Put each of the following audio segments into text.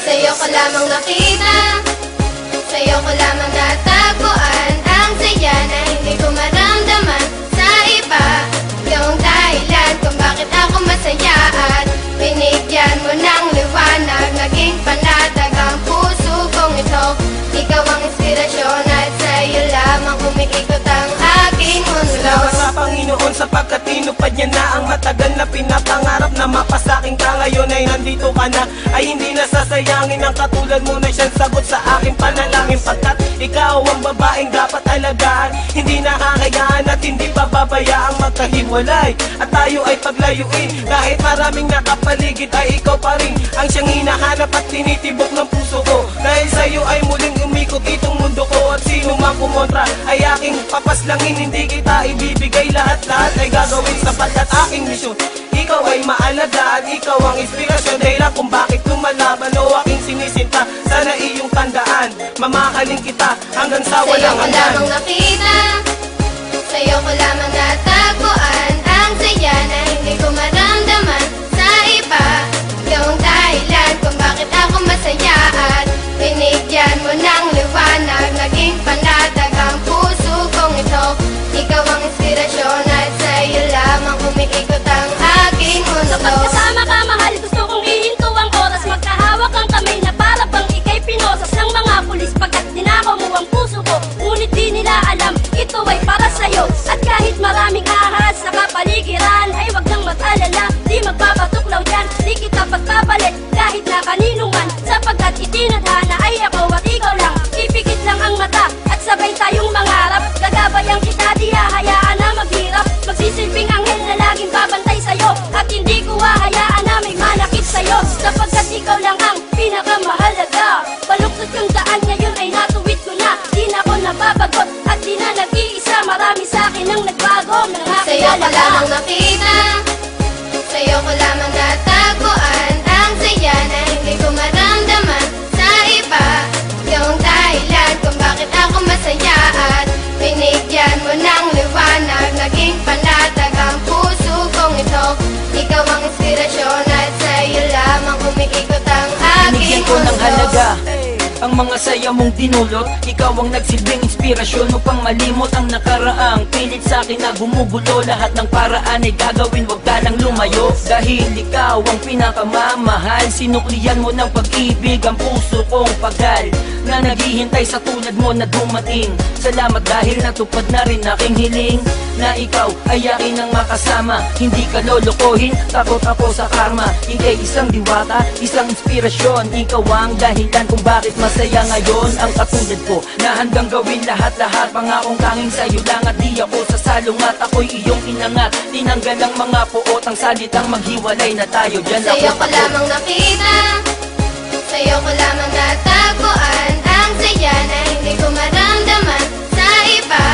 Sa'yo ko lamang nakita, sa'yo ko lamang natagpuan ang saya na hindi ko maramdaman sa iba. Yung dahilan kung bakit ako masaya at binigyan mo ng liwanag, naging panatag ang puso kong ito. Ikaw ang inspirasyon at sa'yo lamang umiikot ang aking mundo. Salamat sa Panginoon sapagkat tinupad niya na ang matagal na pinapangarap na mapasakin ka. Ngayon ay nandito ka na, ay hindi nasasayangin ang katulad mo na siyang sagot sa aking panalangin. Pagkat ikaw ang babaeng dapat alagaan, hindi nakakayaan at hindi pababayaang magkahiwalay at tayo ay paglayuin. Kahit maraming nakapaligid ay ikaw pa rin ang siyang hinahanap at tinitibok ng puso ko. Dahil sa'yo ay muling umikot itong mundo ko at sino mang kumontra ay aking papaslangin. Hindi kita ibibigay, lahat-lahat ay gagawin sapagkat aking misyon. Ikaw ay maalaga at ikaw ang inspirasyon, dahilan kung bakit lumalaban o aking sinisinta. Sana iyong tandaan, mamahalin kita hanggang sa walang hanggan. Sa'yo ko lamang nakita, sa'yo ko lamang natagpuan ang saya na hindi ko maramdaman sa iba. Yung dahilan kung bakit ako masaya at binigyan mo ng liwanag, naging panatag ang puso kong ito. Ikaw ang inspirasyon at sa'yo lamang umiikot ang aking mundo. Kapag kasama ka, mahal, gusto kong ihinto ang oras. Magkahawak ang kamay na para bang ika'y pinosas ng mga pulis. Pagkat dinakaw mo ang puso ko, ngunit di nila alam ito ay para sa'yo. At kahit maraming ahas sa kapaligiran, ay wag nang mag-alala, di magpapatuklaw dyan. Di kita pagpapalit kahit na kanino man, sapagkat itinadhana ay ako at ikaw lang. Ipikit lang ang mata at sabay tayong mangarap. Gagabayan kita, di hahayaan na maghirap. Magsisilbing anghel na laging babantay sa'yo, at hindi ko hahayaan na may manakit sa'yo, sapagkat ikaw lang ang pinakamahalaga. Baluktot yung daan ngayon ay natuwid ko na, di na ako nababagot at di na nag-iisa. Marami sa'kin ang nagbago nang Sa'yo ko nakilala ka. lamang nakita, sa'yo ko lamang natagpuan ang saya na hindi ko maramdaman sa iba. Yung dahilan kung bakit ako masaya at binigyan mo ng liwanag, naging panatag ang puso kong ito. Ikaw ang inspirasyon at sa'yo lamang umiikot ang aking Binigyan ko ng mundo. halaga ang mga saya mong dinulot. Ikaw ang nagsilbing inspirasyon upang malimot ang nakaraang pilit sa akin na gumugulo. Lahat ng paraan ay gagawin, wag ka lang lumayo. Dahil ikaw ang pinakamamahal, sinuklian mo ng pag-ibig ang puso kong pagal na naghihintay sa tulad mo na dumating. Salamat dahil natupad na rin aking hiling na ikaw ay akin ang makasama. Hindi ka lolokohin, takot ako sa karma. Ika'y isang diwata, isang inspirasyon. Ikaw ang dahilan kung bakit masaya ngayon ang katulad ko, na handang gawin lahat-lahat. Pangakong tanging sa'yo lang at di ako sasalungat. Ako'y iyong inangat, tinanggal ang mga puot, ang salitang maghiwalay na tayo. Diyan ako Sa'yo ko takot. lamang nakita, sa'yo ko lamang natagpuan ang saya na hindi ko maramdaman sa iba.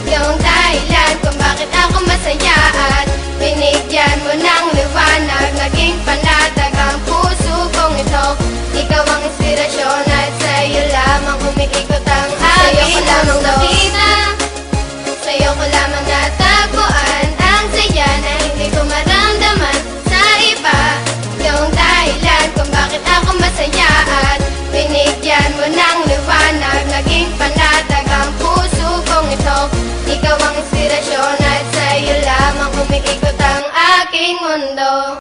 Yung dahilan kung bakit ako masaya at binigyan mo ng liwanag, naging panatag ang puso kong ito. Ikaw ang inspirasyon at sa'yo lamang umiikot ang aking mundo. Sa'yo ko lamang nakita, sa'yo ko lamang natagpuan ang saya na hindi ko maramdaman sa iba. Yung dahilan kung bakit ako masaya at binigyan mo ng liwanag, naging panatag ang puso kong ito. Ikaw ang inspirasyon at sa'yo lamang umiikot ang aking mundo.